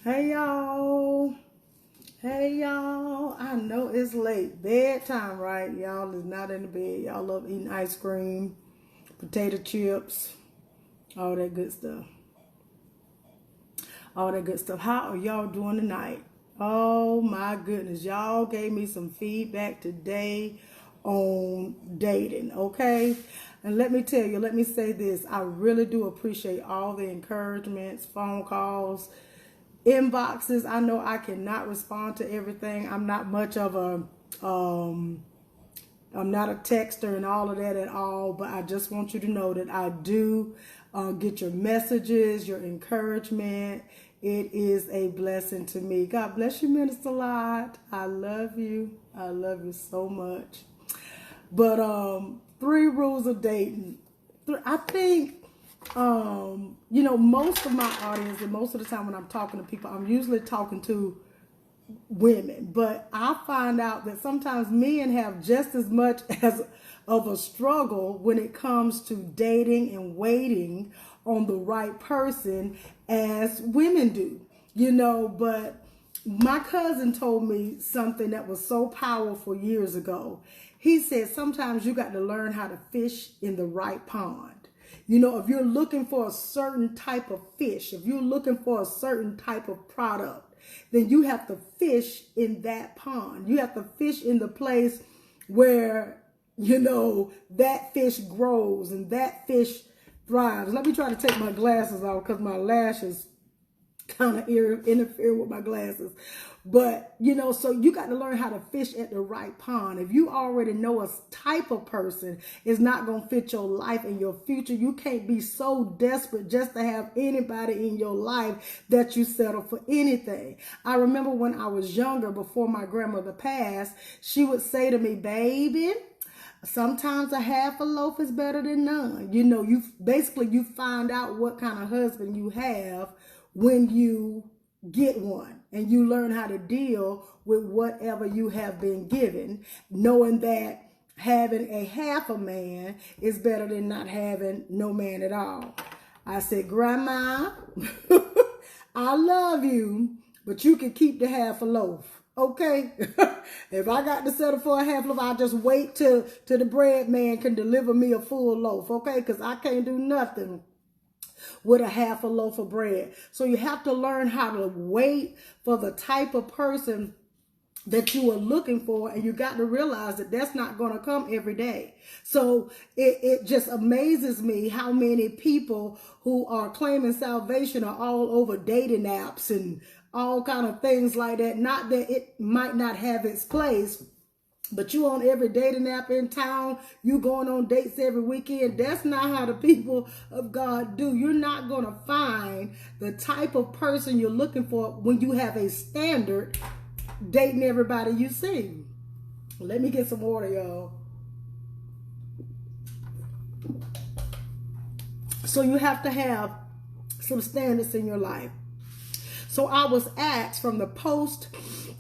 Hey y'all. Hey y'all. I know it's late. Bedtime, right? Y'all is not in the bed. Y'all love eating ice cream, potato chips, all that good stuff. All that good stuff. How are y'all doing tonight? Oh my goodness. Y'all gave me some feedback today on dating, okay? And let me tell you, let me say this. I really do appreciate all the encouragements, phone calls, inboxes. I know I cannot respond to everything. I'm not much of I'm not a texter and all of that at all, but I just want you to know that I do get your messages, your encouragement. It is a blessing to me. God bless you, Minister Lot. I love you. I love you so much. But three rules of dating. I think most of my audience and most of the time when I'm talking to people, I'm usually talking to women, but I find out that sometimes men have just as much as of a struggle when it comes to dating and waiting on the right person as women do, but my cousin told me something that was so powerful years ago. He said sometimes you got to learn how to fish in the right pond. If you're looking for a certain type of fish, if you're looking for a certain type of product, then you have to fish in that pond. You have to fish in the place where, that fish grows and that fish thrives. Let me try to take my glasses off because my lashes kind of interfere with my glasses. But, so you got to learn how to fish at the right pond. If you already know a type of person is not going to fit your life and your future, you can't be so desperate just to have anybody in your life that you settle for anything. I remember when I was younger, before my grandmother passed, she would say to me, baby, sometimes a half a loaf is better than none. You find out what kind of husband you have when you get one, and you learn how to deal with whatever you have been given, knowing that having a half a man is better than not having no man at all. I said, Grandma, I love you, but you can keep the half a loaf. Okay, if I got to settle for a half loaf, I'll just wait till the bread man can deliver me a full loaf. Okay, because I can't do nothing with a half a loaf of bread. So you have to learn how to wait for the type of person that you are looking for, and you got to realize that that's not going to come every day. So it just amazes me how many people who are claiming salvation are all over dating apps and all kind of things like that. Not that it might not have its place, but you on every dating app in town, you going on dates every weekend. That's not how the people of God do. You're not going to find the type of person you're looking for when you have a standard dating everybody you see. Let me get some water, y'all. So you have to have some standards in your life. So I was asked from the post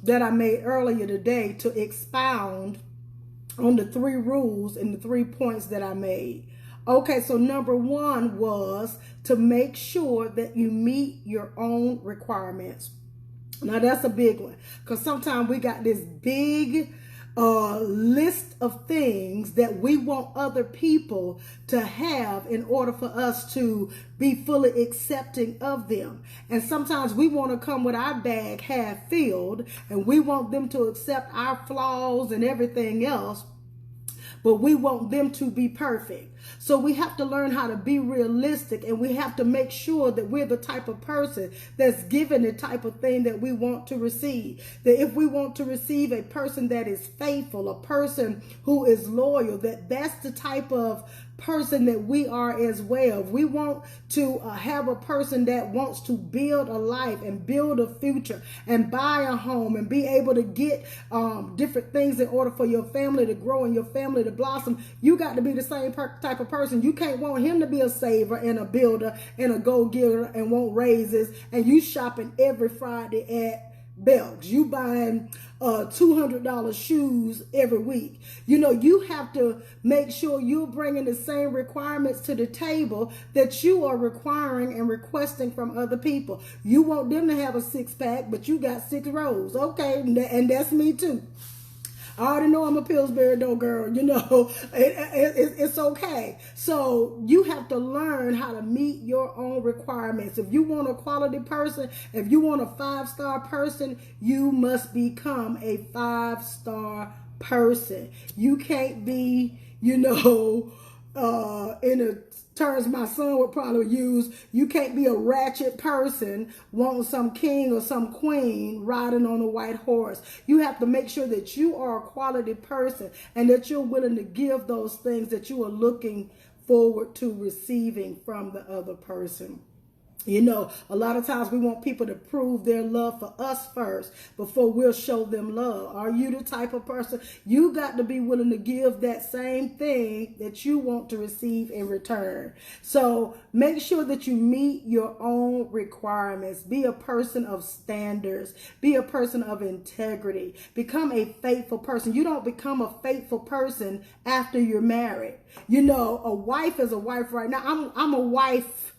that I made earlier today to expound on the three rules and the 3 points that I made. Okay, so number one was to make sure that you meet your own requirements. Now that's a big one, because sometimes we got this big list of things that we want other people to have in order for us to be fully accepting of them. And sometimes we want to come with our bag half filled, and we want them to accept our flaws and everything else, but we want them to be perfect. So we have to learn how to be realistic, and we have to make sure that we're the type of person that's given the type of thing that we want to receive. That if we want to receive a person that is faithful, a person who is loyal, that's the type of person that we are as well. We want to have a person that wants to build a life and build a future and buy a home and be able to get different things in order for your family to grow and your family to blossom. You got to be the same type of person. You can't want him to be a saver and a builder and a go-getter and want raises, and you shopping every Friday at belts, you buying $200 shoes every week. You know, you have to make sure you're bringing the same requirements to the table that you are requiring and requesting from other people. You want them to have a six-pack, but you got 6 rows. Okay, and that's me too. I already know I'm a Pillsbury dough girl, you know, it's okay. So you have to learn how to meet your own requirements. If you want a quality person, if you want a 5-star person, you must become a 5-star person. You can't be, you know, in a terms my son would probably use, you can't be a ratchet person wanting some king or some queen riding on a white horse. You have to make sure that you are a quality person and that you're willing to give those things that you are looking forward to receiving from the other person. You know, a lot of times we want people to prove their love for us first before we'll show them love. Are you the type of person? You got to be willing to give that same thing that you want to receive in return. So make sure that you meet your own requirements. Be a person of standards. Be a person of integrity. Become a faithful person. You don't become a faithful person after you're married. You know, a wife is a wife right now. I'm a wife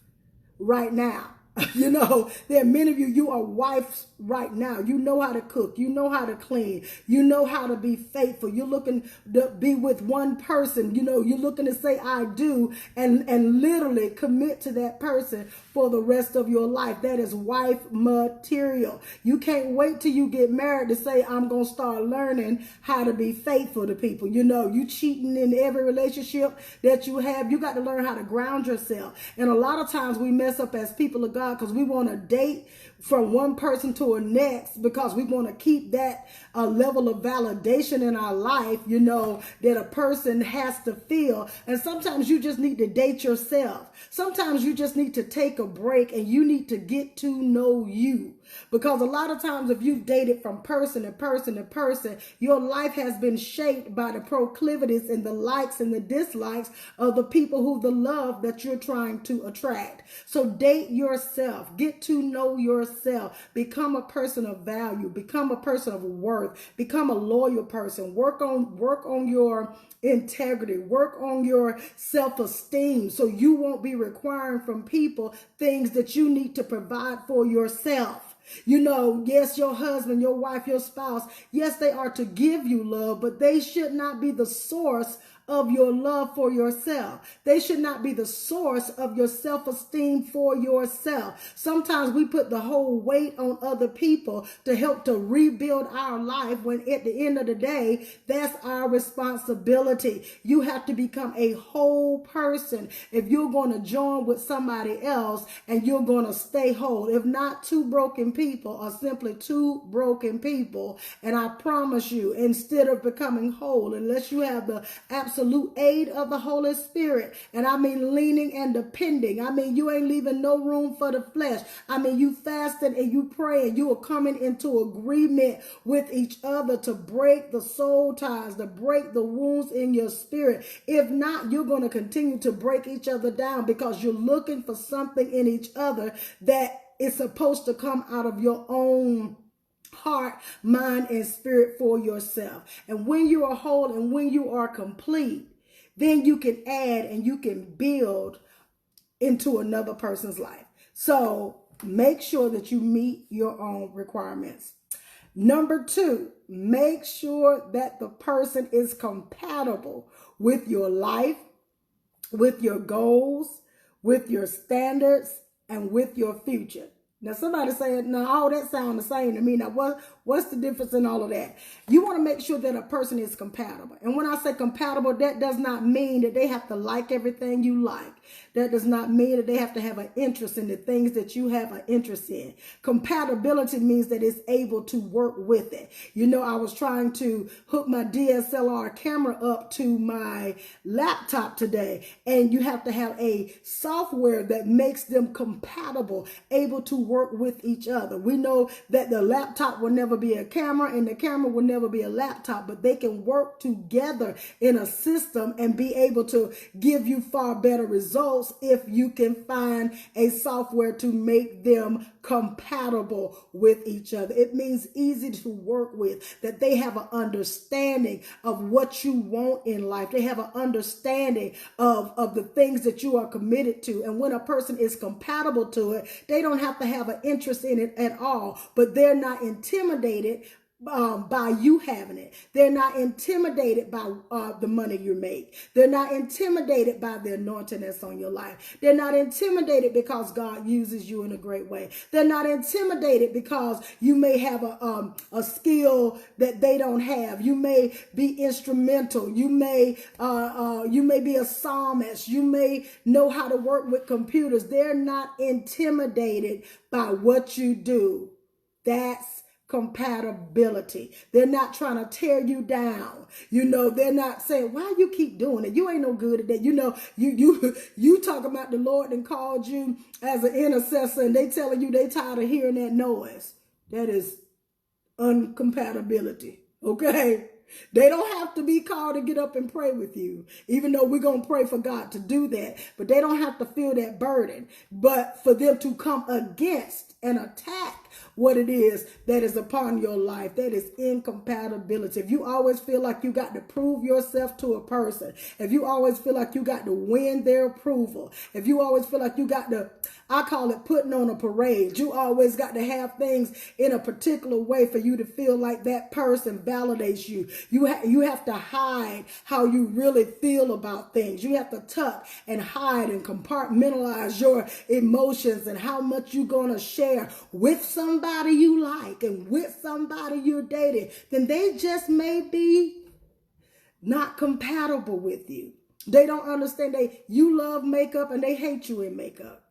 right now. You know, there are many of you, you are wives right now. You know how to cook. You know how to clean. You know how to be faithful. You're looking to be with one person. You know, you're looking to say, I do, and literally commit to that person for the rest of your life. That is wife material. You can't wait till you get married to say, I'm going to start learning how to be faithful to people. You know, you cheating in every relationship that you have. You got to learn how to ground yourself. And a lot of times we mess up as people of God because we want to date from one person to a next because we want to keep that level of validation in our life, you know, that a person has to feel. And sometimes you just need to date yourself. Sometimes you just need to take a break and you need to get to know you. Because a lot of times if you've dated from person to person to person, your life has been shaped by the proclivities and the likes and the dislikes of the people who the love that you're trying to attract. So date yourself. Get to know yourself. Become a person of value. Become a person of worth. Become a loyal person. Work on your integrity. Work on your self-esteem so you won't be requiring from people things that you need to provide for yourself. You know, yes, your husband, your wife, your spouse, yes, they are to give you love, but they should not be the source of your love for yourself. They should not be the source of your self-esteem for yourself. Sometimes we put the whole weight on other people to help to rebuild our life when at the end of the day, that's our responsibility. You have to become a whole person if you're going to join with somebody else and you're going to stay whole. If not, two broken people are simply two broken people. And I promise you, instead of becoming whole, unless you have the absolute aid of the Holy Spirit, and I mean leaning and depending, I mean you ain't leaving no room for the flesh, I mean you fasting and you praying, you are coming into agreement with each other to break the soul ties, to break the wounds in your spirit. If not, you're going to continue to break each other down because you're looking for something in each other that is supposed to come out of your own heart, mind, and spirit for yourself. And when you are whole and when you are complete, then you can add and you can build into another person's life. So make sure that you meet your own requirements. Number 2, make sure that the person is compatible with your life, with your goals, with your standards, and with your future. Now, somebody saying, no, all that sounds the same to me. Now, what's the difference in all of that? You want to make sure that a person is compatible. And when I say compatible, that does not mean that they have to like everything you like. That does not mean that they have to have an interest in the things that you have an interest in. Compatibility means that it's able to work with it. You know, I was trying to hook my DSLR camera up to my laptop today, and you have to have a software that makes them compatible, able to work with each other. We know that the laptop will never be a camera and the camera will never be a laptop, but they can work together in a system and be able to give you far better results results if you can find a software to make them compatible with each other. It means easy to work with, that they have an understanding of what you want in life. They have an understanding of the things that you are committed to. And when a person is compatible to it, they don't have to have an interest in it at all, but they're not intimidated by you having it. They're not intimidated by the money you make. They're not intimidated by the anointing that's on your life. They're not intimidated because God uses you in a great way. They're not intimidated because you may have a skill that they don't have. You may be instrumental. You may be a psalmist. You may know how to work with computers. They're not intimidated by what you do. That's compatibility. They're not trying to tear you down. They're not saying, why you keep doing it? You ain't no good at that. You talk about the Lord and called you as an intercessor, and they telling you they tired of hearing that noise. That is uncompatibility. Okay? They don't have to be called to get up and pray with you, even though we're going to pray for God to do that. But they don't have to feel that burden. But for them to come against and attack what it is that is upon your life, that is incompatibility. If you always feel like you got to prove yourself to a person, if you always feel like you got to win their approval, if you always feel like you got to, I call it putting on a parade. You always got to have things in a particular way for you to feel like that person validates you. You have to hide how you really feel about things. You have to tuck and hide and compartmentalize your emotions and how much you're going to share with somebody you like and with somebody you're dating. Then they just may be not compatible with you. They don't understand. You love makeup and they hate you in makeup.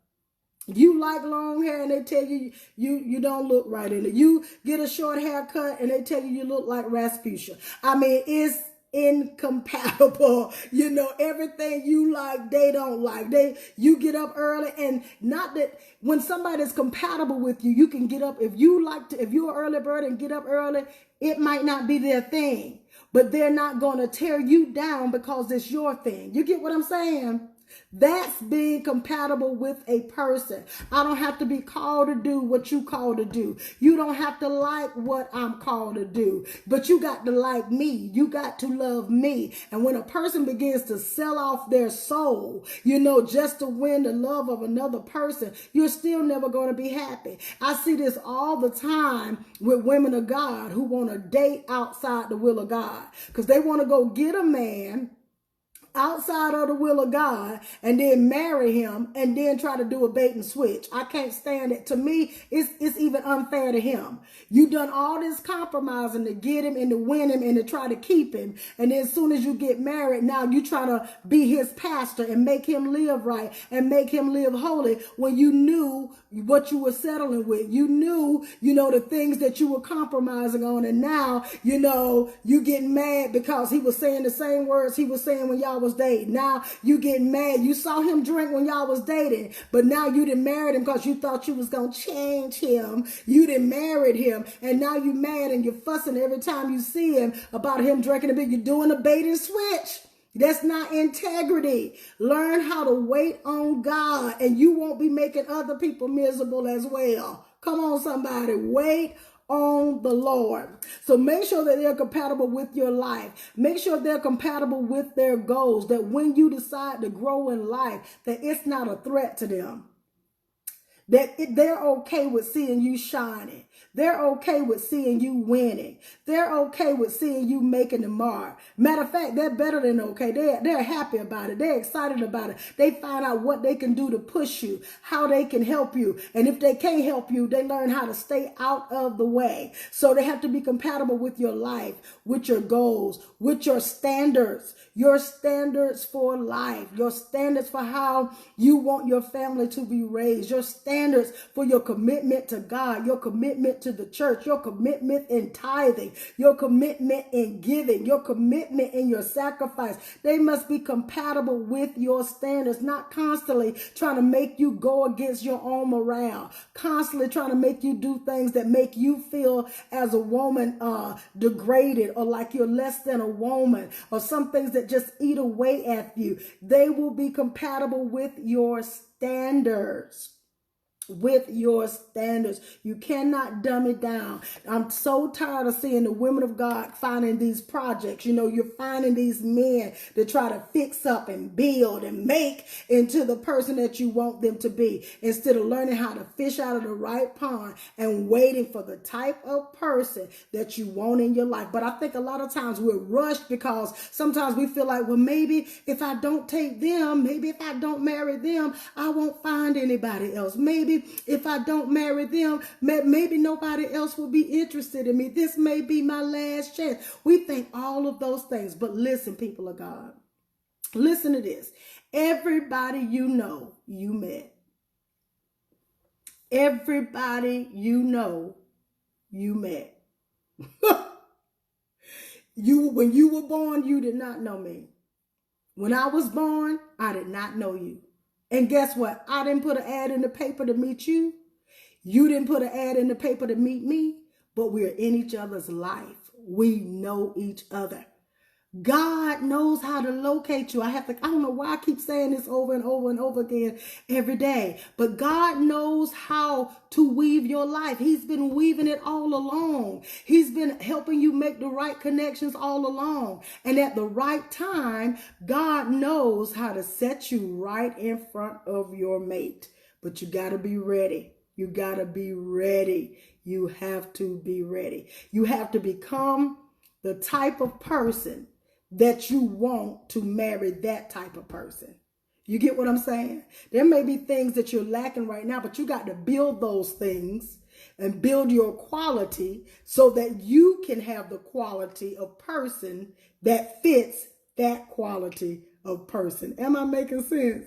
You like long hair and they tell you you don't look right in it. You get a short haircut and they tell you look like Rasputia. I mean, it's incompatible. Everything you like, they don't like. You get up early, and not that when somebody's compatible with you, you can get up. If you're an early bird and get up early, it might not be their thing, but they're not going to tear you down because it's your thing. You get what I'm saying? That's being compatible with a person. I don't have to be called to do what you called to do. You don't have to like what I'm called to do, but you got to like me. You got to love me. And when a person begins to sell off their soul, just to win the love of another person, you're still never going to be happy. I see this all the time with women of God who want to date outside the will of God because they want to go get a man outside of the will of God and then marry him and then try to do a bait and switch. I can't stand it. To me, it's even unfair to him. You done all this compromising to get him and to win him and to try to keep him. And then as soon as you get married, now you trying to be his pastor and make him live right and make him live holy when you knew what you were settling with. You knew, the things that you were compromising on. And now, you getting mad because he was saying the same words he was saying when y'all was dating. Now you getting mad. You saw him drink when y'all was dating, but now you done married him because you thought you was going to change him. You done married him, and now you mad and you're fussing every time you see him about him drinking a bit. You're doing a bait and switch. That's not integrity. Learn how to wait on God, and you won't be making other people miserable as well. Come on, somebody. Wait on the Lord. So make sure that they're compatible with your life. Make sure they're compatible with their goals, that when you decide to grow in life, that it's not a threat to them. They're okay with seeing you shining. They're okay with seeing you winning. They're okay with seeing you making the mark. Matter of fact, they're better than okay. They're happy about it. They're excited about it. They find out what they can do to push you, how they can help you. And if they can't help you, they learn how to stay out of the way. So they have to be compatible with your life, with your goals, with your standards for life, your standards for how you want your family to be raised, your standards standards for your commitment to God, your commitment to the church, your commitment in tithing, your commitment in giving, your commitment in your sacrifice. They must be compatible with your standards, not constantly trying to make you go against your own morale, constantly trying to make you do things that make you feel as a woman degraded or like you're less than a woman, or some things that just eat away at you. They will be compatible with your standards. With your standards. You cannot dumb it down. I'm so tired of seeing the women of God finding these projects. You know, you're finding these men that try to fix up and build and make into the person that you want them to be, instead of learning how to fish out of the right pond and waiting for the type of person that you want in your life. But I think a lot of times we're rushed because sometimes we feel like, well, maybe if I don't take them, maybe if I don't marry them, I won't find anybody else. Maybe if I don't marry them, maybe nobody else will be interested in me. This may be my last chance. We think all of those things. But listen, people of God, listen to this. Everybody you know, you met. Everybody you know, you met. When you were born, you did not know me. When I was born, I did not know you. And guess what? I didn't put an ad in the paper to meet you. You didn't put an ad in the paper to meet me, but we're in each other's life. We know each other. God knows how to locate you. I don't know why I keep saying this over and over and over again every day, but God knows how to weave your life. He's been weaving it all along. He's been helping you make the right connections all along. And at the right time, God knows how to set you right in front of your mate. But you got to be ready. You got to be ready. You have to be ready. You have to become the type of person that you want to marry that type of person. You get what I'm saying? There may be things that you're lacking right now, but you got to build those things and build your quality so that you can have the quality of person that fits that quality of person. Am I making sense?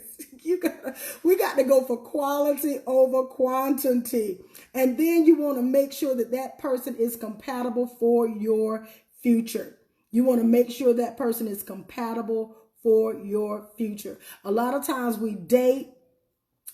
We got to go for quality over quantity. And then you want to make sure that that person is compatible for your future. You want to make sure that person is compatible for your future. A lot of times we date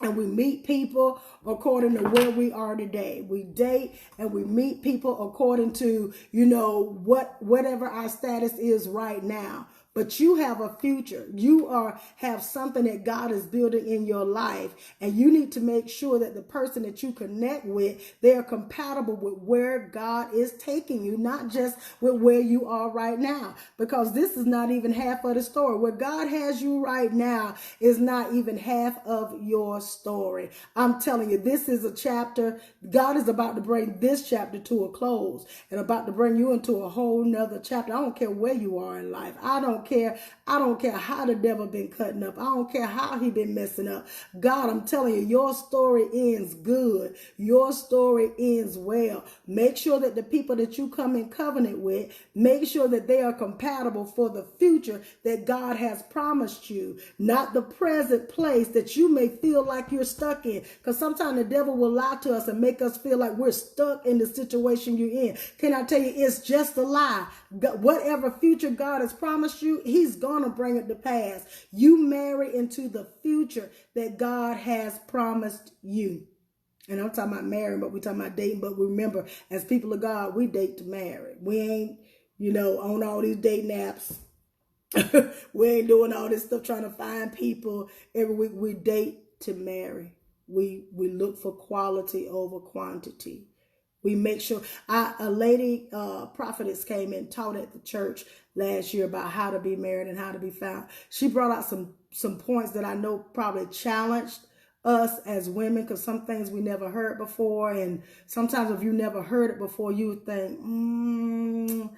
and we meet people according to where we are today. We date and we meet people according to, whatever our status is right now. But you have a future. You have something that God is building in your life. And you need to make sure that the person that you connect with, they are compatible with where God is taking you, not just with where you are right now. Because this is not even half of the story. Where God has you right now is not even half of your story. I'm telling you, this is a chapter. God is about to bring this chapter to a close and about to bring you into a whole nother chapter. I don't care where you are in life. I don't care how the devil been cutting up. I don't care how he been messing up. God, I'm telling you, your story ends good. Your story ends well. Make sure that the people that you come in covenant with, make sure that they are compatible for the future that God has promised you, not the present place that you may feel like you're stuck in. Because sometimes the devil will lie to us and make us feel like we're stuck in the situation you're in. Can I tell you, it's just a lie. Whatever future God has promised you, he's going to bring it to pass. You marry into the future that God has promised you. And I'm talking about marrying, but we're talking about dating. But remember, as people of God, we date to marry. We ain't, on all these dating apps. We ain't doing all this stuff trying to find people every week. We date to marry. We look for quality over quantity. We make sure. A lady prophetess came and taught at the church last year about how to be married and how to be found. She brought out some points that I know probably challenged us as women, because some things we never heard before. And sometimes if you never heard it before, you would think,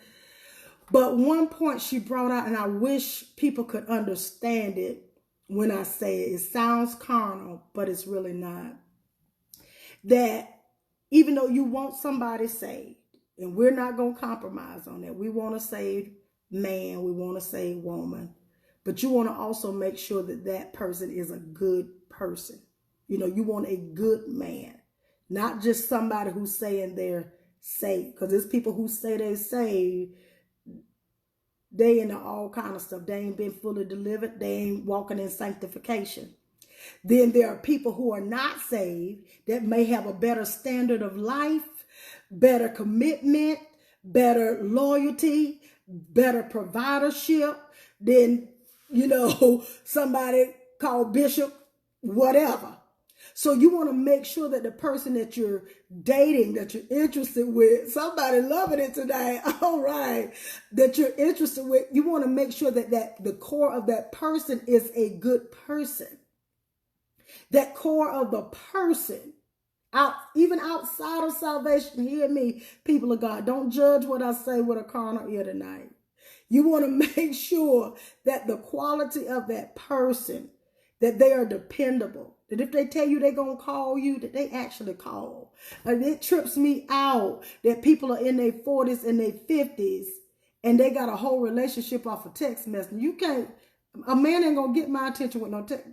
But one point she brought out, and I wish people could understand it when I say it. It sounds carnal, but it's really not. That even though you want somebody saved, and we're not going to compromise on that. We want a saved man. We want a saved woman. But you want to also make sure that that person is a good person. You want a good man, not just somebody who's saying they're saved. Because there's people who say they're saved, they into all kind of stuff. They ain't been fully delivered. They ain't walking in sanctification. Then there are people who are not saved that may have a better standard of life, better commitment, better loyalty, better providership than, somebody called bishop, whatever. So you want to make sure that the person that you're dating, that you're interested with, somebody loving it tonight, all right, that you're interested with, you want to make sure that the core of that person is a good person. That core of the person, even outside of salvation, hear me, people of God, don't judge what I say with a carnal ear tonight. You want to make sure that the quality of that person, that they are dependable, that if they tell you they're going to call you, that they actually call. And it trips me out that people are in their 40s and their 50s and they got a whole relationship off of text messaging. A man ain't going to get my attention with no text.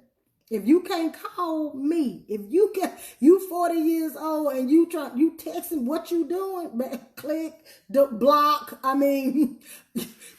If you can't call me, if you 40 years old and you texting what you doing, click the block. I mean,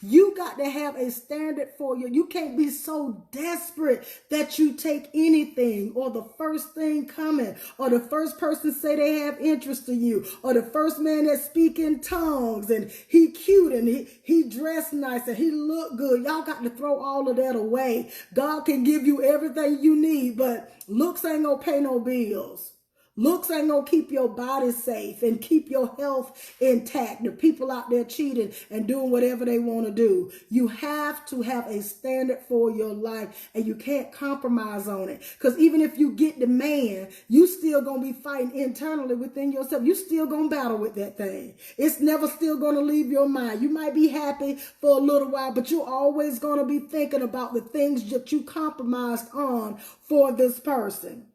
you got to have a standard for you. You can't be so desperate that you take anything or the first thing coming or the first person say they have interest in you or the first man that speak in tongues and he cute and he dressed nice and he look good. Y'all got to throw all of that away. God can give you everything you need, but looks ain't gonna pay no bills. Looks ain't gonna keep your body safe and keep your health intact. The people out there cheating and doing whatever they want to do. You have to have a standard for your life and you can't compromise on it. Because even if you get the man, you still gonna be fighting internally within yourself. You still gonna battle with that thing. It's never still gonna leave your mind. You might be happy for a little while, but you're always gonna be thinking about the things that you compromised on for this person.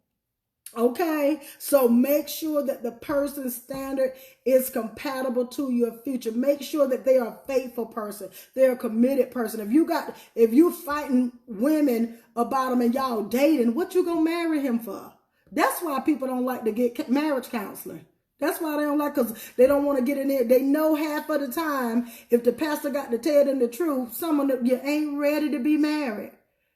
Okay, so make sure that the person's standard is compatible to your future. Make sure that they are a faithful person. They're a committed person. If you fighting women about them and y'all dating, what you gonna marry him for? That's why people don't like to get marriage counseling. That's why they don't like, because they don't want to get in there. They know half of the time, if the pastor got to tell them the truth, some of them, you ain't ready to be married.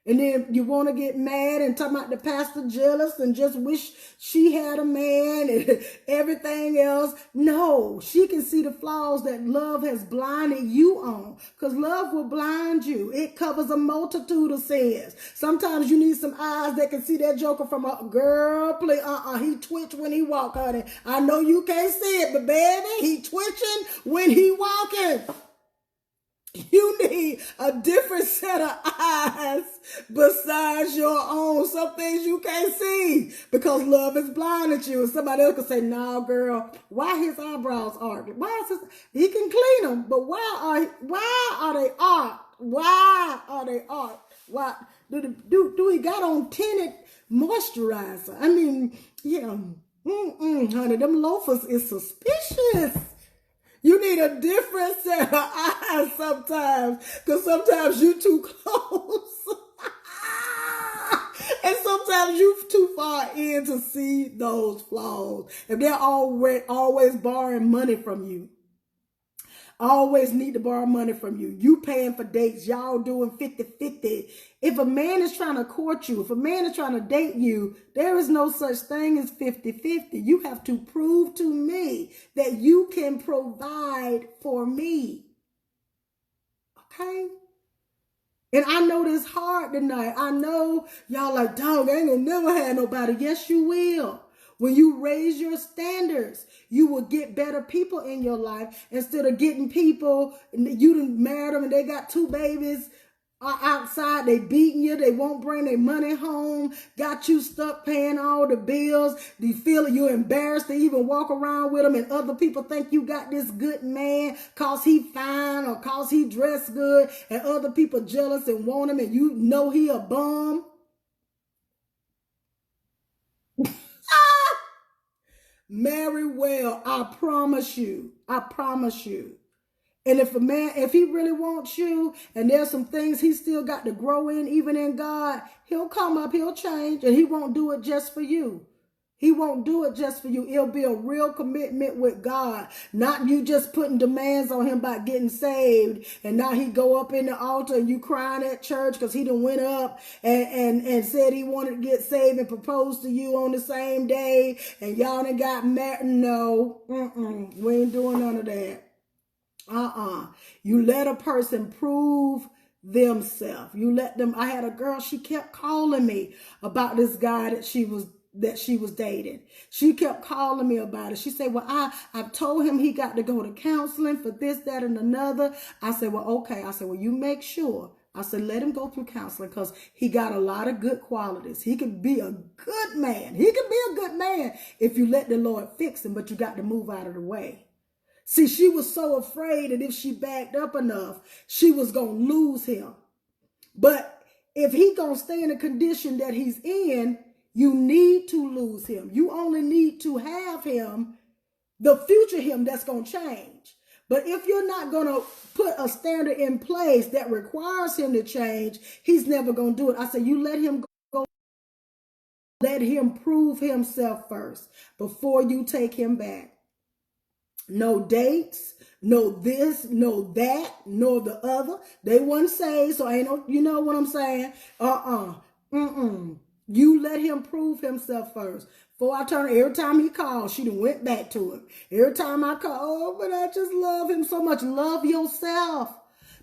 And then you want to get mad and talk about the pastor jealous and just wish she had a man and everything else. No, she can see the flaws that love has blinded you on, because love will blind you. It covers a multitude of sins. Sometimes you need some eyes that can see that joker from a girl. Play, he twitch when he walk, honey. I know you can't see it, but baby, he twitching when he walking. You need a different set of eyes besides your own. Some things you can't see because love is blinded you. And somebody else can say, "No, girl, why his eyebrows arched? He can clean them, but why are they arched? Why are they arched? Why do he got on tinted moisturizer? I mean, yeah, honey, them loafers is suspicious." You need a different set of eyes sometimes, because sometimes you too close. And sometimes you too far in to see those flaws. If they're always borrowing money from you, always need to borrow money from you, you paying for dates, y'all doing 50-50. If a man is trying to court you, if a man is trying to date you, there is no such thing as 50-50. You have to prove to me that you can provide for me. Okay? And I know this hard tonight. I know y'all like, dog, I ain't gonna never have nobody. Yes, you will. When you raise your standards, you will get better people in your life instead of getting people, you done married them and they got 2 babies outside, they beating you, they won't bring their money home, got you stuck paying all the bills, you feel you're embarrassed to even walk around with them, and other people think you got this good man cause he fine or cause he dressed good, and other people jealous and want him, and you know he a bum. Marry well, I promise you. And if he really wants you and there's some things he still got to grow in, even in God, he'll come up, he'll change, and he won't do it just for you. He won't do it just for you. It'll be a real commitment with God, not you just putting demands on him about getting saved. And now he go up in the altar and you crying at church because he done went up and said he wanted to get saved and proposed to you on the same day. And y'all done got married. No, we ain't doing none of that. You let a person prove themselves. You let them. I had a girl, she kept calling me about this guy that she was dating. She kept calling me about it. She said, well, I've told him he got to go to counseling for this, that, and another. I said, well, okay. I said, well, you make sure. I said, let him go through counseling because he got a lot of good qualities. He could be a good man. He could be a good man if you let the Lord fix him, but you got to move out of the way. See, she was so afraid that if she backed up enough, she was going to lose him. But if he going to stay in the condition that he's in, you need to lose him. You only need to have him, the future him that's going to change. But if you're not going to put a standard in place that requires him to change, he's never going to do it. I said, you let him go. Let him prove himself first before you take him back. No dates, no this, no that, nor the other. They wouldn't say, so ain't no, you know what I'm saying? You let him prove himself first. Before I turn, every time he called, she done went back to him. Every time I call, oh, but I just love him so much. Love yourself.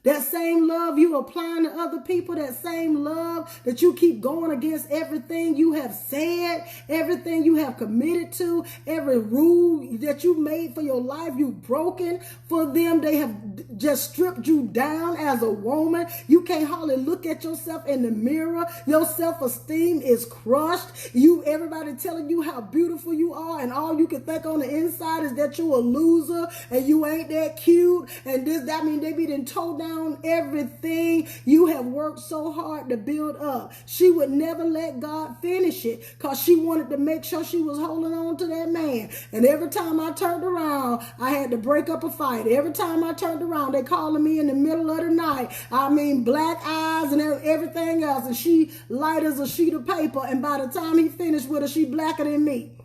That same love you applying to other people, that same love that you keep going against everything you have said, everything you have committed to, every rule that you made for your life, you've broken for them. They have just stripped you down as a woman. You can't hardly look at yourself in the mirror. Your self-esteem is crushed. Everybody telling you how beautiful you are, and all you can think on the inside is that you're a loser and you ain't that cute. And that mean they be done told down everything you have worked so hard to build up. She would never let God finish it because she wanted to make sure she was holding on to that man. And every time I turned around, I had to break up a fight. Every time I turned around, they calling me in the middle of the night. I mean, black eyes and everything else. And she light as a sheet of paper. And by the time he finished with her, she blacker than me.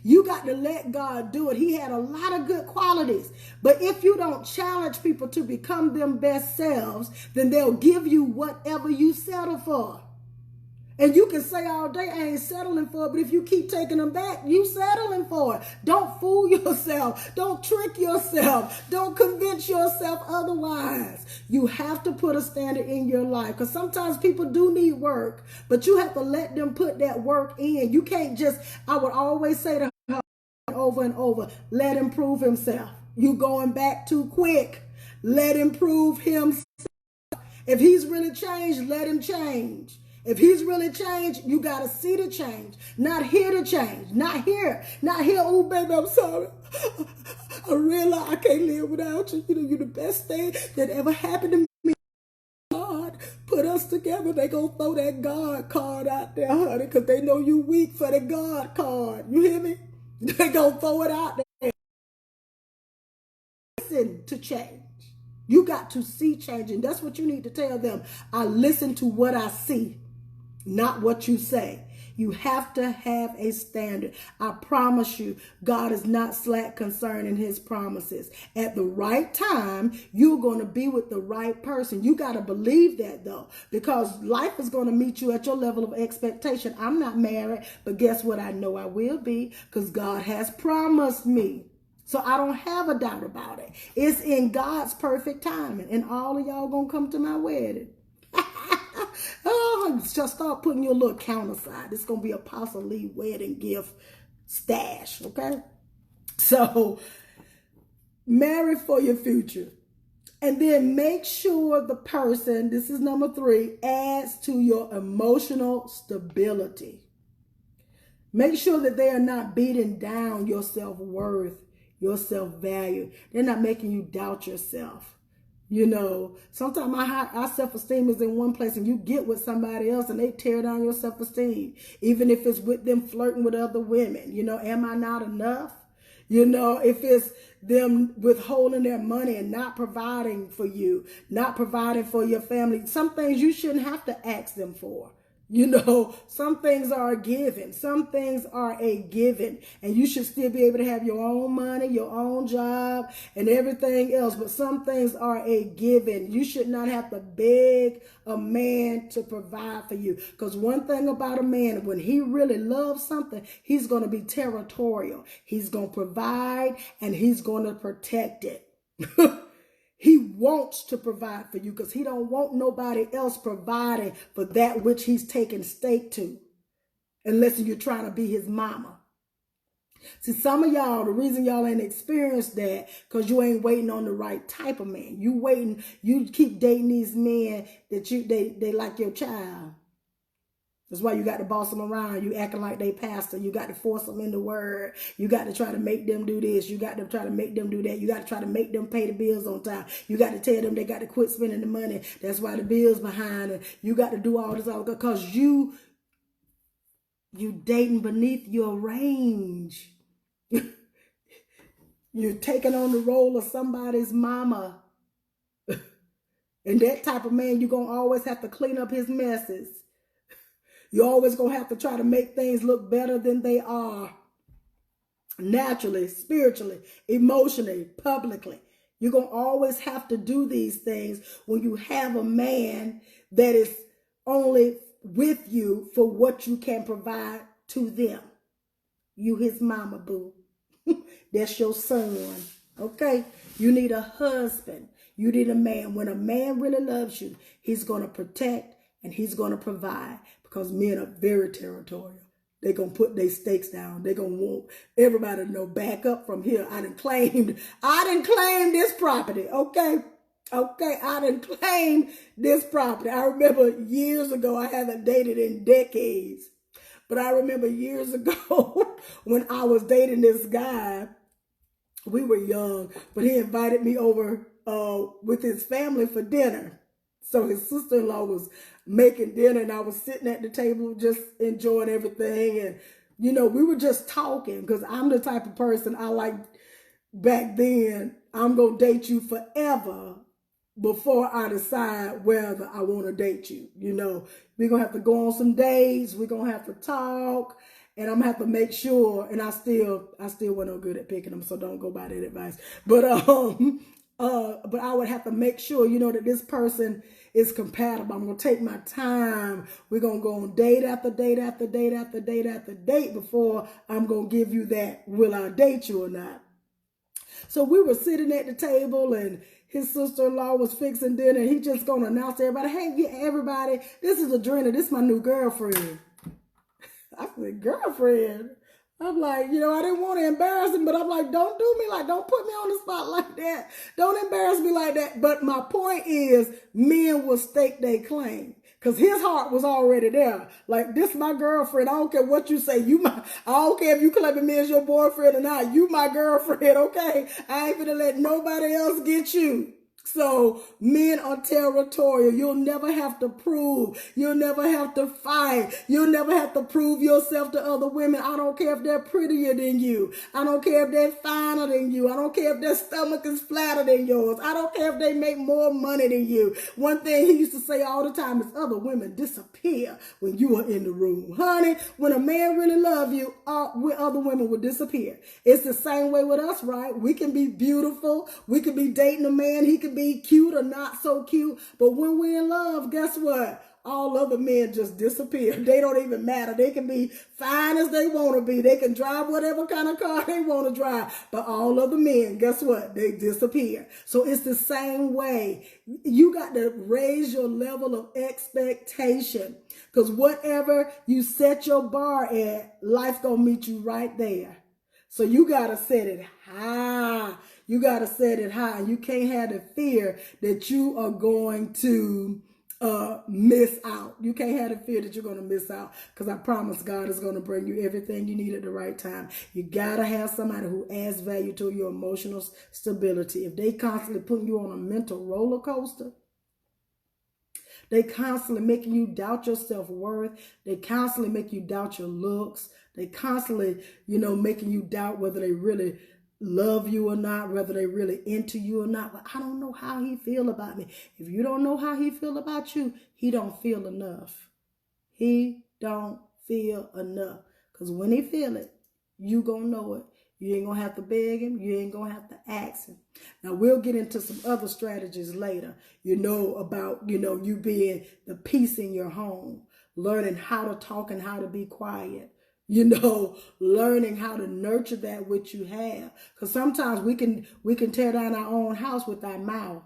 You got to let God do it. He had a lot of good qualities. But if you don't challenge people to become them best selves, then they'll give you whatever you settle for. And you can say all day, I ain't settling for it, but if you keep taking them back, you settling for it. Don't fool yourself. Don't trick yourself. Don't convince yourself otherwise. You have to put a standard in your life because sometimes people do need work, but you have to let them put that work in. You can't just, I would always say to her over and over, let him prove himself. You going back too quick. Let him prove himself. If he's really changed, let him change. If he's really changed, you got to see the change. Not here to change. Not here. Not here. Oh, baby, I'm sorry. I realize I can't live without you. You know, you're the best thing that ever happened to me. God put us together. They going to throw that God card out there, honey, because they know you weak for the God card. You hear me? They going to throw it out there. Listen to change. You got to see change. And that's what you need to tell them. I listen to what I see. Not what you say. You have to have a standard. I promise you, God is not slack concerning his promises. At the right time, you're going to be with the right person. You got to believe that though, because life is going to meet you at your level of expectation. I'm not married, but guess what? I know I will be because God has promised me. So I don't have a doubt about it. It's in God's perfect timing, and all of y'all going to come to my wedding. Oh, just start putting your little count aside. It's going to be Apostle Lee wedding gift stash, okay? So, marry for your future. And then make sure the person, this is number 3, adds to your emotional stability. Make sure that they are not beating down your self-worth, your self-value. They're not making you doubt yourself. You know, sometimes our self-esteem is in one place and you get with somebody else and they tear down your self-esteem. Even if it's with them flirting with other women. You know, am I not enough? You know, if it's them withholding their money and not providing for you, not providing for your family. Some things you shouldn't have to ask them for. You know, some things are a given. Some things are a given. And you should still be able to have your own money, your own job, and everything else. But some things are a given. You should not have to beg a man to provide for you. Because one thing about a man, when he really loves something, he's going to be territorial. He's going to provide and he's going to protect it. He wants to provide for you because he don't want nobody else providing for that which he's taking stake to, unless you're trying to be his mama. See, some of y'all, the reason y'all ain't experienced that, because you ain't waiting on the right type of man. You keep dating these men that they like your child. That's why you got to boss them around. You acting like they pastor. You got to force them in the word. You got to try to make them do this. You got to try to make them do that. You got to try to make them pay the bills on time. You got to tell them they got to quit spending the money. That's why the bill's behind. And you got to do all this because you dating beneath your range. You're taking on the role of somebody's mama. And that type of man, you're going to always have to clean up his messes. You're always going to have to try to make things look better than they are. Naturally, spiritually, emotionally, publicly. You're going to always have to do these things when you have a man that is only with you for what you can provide to them. You his mama, boo. That's your son. Okay? You need a husband. You need a man. When a man really loves you, he's going to protect and he's going to provide. Because men are very territorial. They're going to put their stakes down. They're going to want everybody to know, back up from here. I done claimed this property, okay? Okay, I done claimed this property. I remember years ago, I haven't dated in decades. But I remember years ago when I was dating this guy, we were young, but he invited me over with his family for dinner. So his sister-in-law was making dinner and I was sitting at the table just enjoying everything. And, you know, we were just talking because I'm the type of person I like back then. I'm going to date you forever before I decide whether I want to date you. You know, we're going to have to go on some dates. We're going to have to talk. And I'm going to have to make sure. And I still wasn't no good at picking them, so don't go by that advice. But I would have to make sure, you know, that this person is compatible. I'm going to take my time. We're going to go on date after date after date after date after date before I'm going to give you that, will I date you or not? So we were sitting at the table and his sister-in-law was fixing dinner. He just going to announce to everybody, hey, yeah, everybody, this is Aderina. This is my new girlfriend. I said, girlfriend? I'm like, you know, I didn't want to embarrass him, but I'm like, don't do me like, don't put me on the spot like that. Don't embarrass me like that. But my point is, men will stake their claim. Because his heart was already there. Like, this is my girlfriend. I don't care what you say. I don't care if you claim me as your boyfriend or not. You my girlfriend, okay? I ain't gonna let nobody else get you. So men are territorial. You'll never have to prove. You'll never have to fight. You'll never have to prove yourself to other women. I don't care if they're prettier than you. I don't care if they're finer than you. I don't care if their stomach is flatter than yours. I don't care if they make more money than you. One thing he used to say all the time is other women disappear when you are in the room. Honey, when a man really loves you, other women will disappear. It's the same way with us, right? We can be beautiful. We can be dating a man. He can be cute or not so cute, but when we're in love, guess what? All other men just disappear. They don't even matter. They can be fine as they want to be. They can drive whatever kind of car they want to drive, but all other men, guess what? They disappear. So it's the same way. You got to raise your level of expectation, because whatever you set your bar at, life gonna meet you right there. So you got to set it high. You got to set it high. You can't have the fear that you are going to miss out. You can't have the fear that you're going to miss out, because I promise God is going to bring you everything you need at the right time. You got to have somebody who adds value to your emotional stability. If they constantly putting you on a mental roller coaster, they constantly making you doubt your self-worth. They constantly make you doubt your looks. They constantly, you know, making you doubt whether they really love you or not, whether they really into you or not. But I don't know how he feel about me. If you don't know how he feel about you, he don't feel enough. He don't feel enough. Because when he feel it, you gonna know it. You ain't gonna have to beg him. You ain't gonna have to ask him. Now, we'll get into some other strategies later, about, you being the peace in your home, learning how to talk and how to be quiet, learning how to nurture that which you have. Because sometimes we can tear down our own house with our mouth.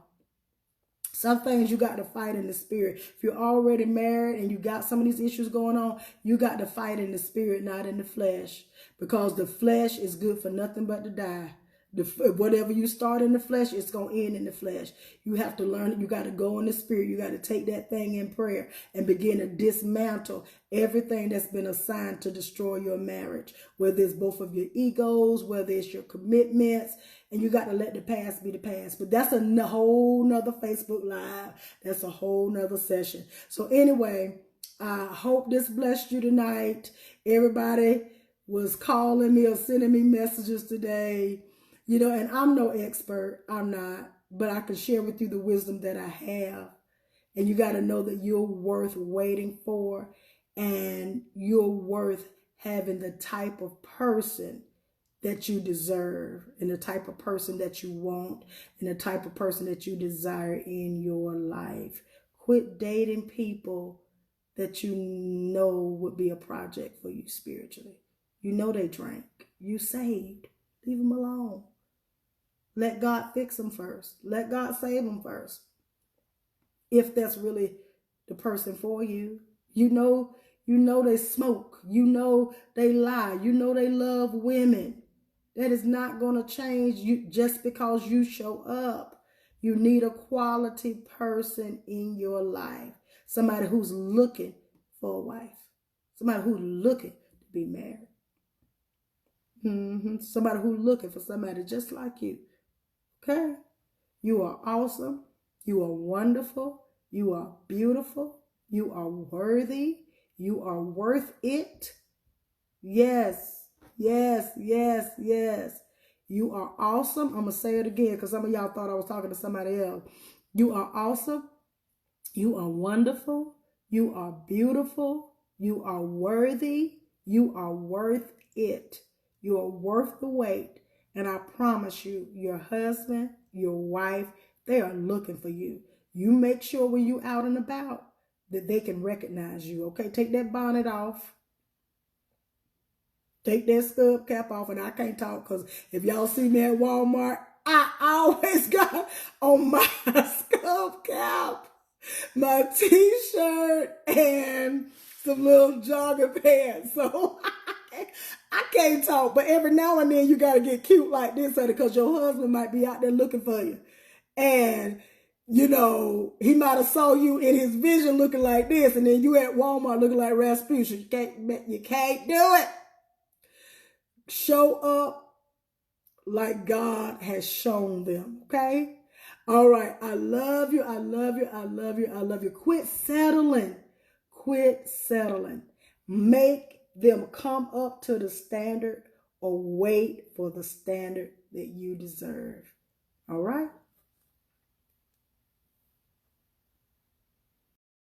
Some things you got to fight in the spirit. If you're already married and you got some of these issues going on, you got to fight in the spirit, not in the flesh. Because the flesh is good for nothing but to die. Whatever you start in the flesh, it's going to end in the flesh. You have to learn it. You got to go in the spirit. You got to take that thing in prayer and begin to dismantle everything that's been assigned to destroy your marriage. Whether it's both of your egos, whether it's your commitments, and you got to let the past be the past. But that's a whole nother Facebook Live. That's a whole nother session. So anyway, I hope this blessed you tonight. Everybody was calling me or sending me messages today. And I'm no expert. I'm not. But I can share with you the wisdom that I have. And you got to know that you're worth waiting for. And you're worth having the type of person that you deserve. And the type of person that you want. And the type of person that you desire in your life. Quit dating people that you know would be a project for you spiritually. You know they drank. You saved. Leave them alone. Let God fix them first. Let God save them first. If that's really the person for you. You know they smoke. You know they lie. You know they love women. That is not going to change you just because you show up. You need a quality person in your life. Somebody who's looking for a wife. Somebody who's looking to be married. Somebody who's looking for somebody just like you. Okay? You are awesome. You are wonderful. You are beautiful. You are worthy. You are worth it. Yes. Yes. Yes. Yes. You are awesome. I'm going to say it again because some of y'all thought I was talking to somebody else. You are awesome. You are wonderful. You are beautiful. You are worthy. You are worth it. You are worth the wait. And I promise you, your husband, your wife, they are looking for you. You make sure when you out and about that they can recognize you. Okay, take that bonnet off. Take that scrub cap off. And I can't talk because if y'all see me at Walmart, I always got on my scrub cap, my t-shirt, and some little jogger pants. So I can't talk, but every now and then you got to get cute like this because your husband might be out there looking for you. And, he might have saw you in his vision looking like this, and then you at Walmart looking like Rasputin. You can't do it. Show up like God has shown them, okay? All right, I love you, I love you, I love you, I love you. Quit settling. Quit settling. Make them come up to the standard or wait for the standard that you deserve. All right?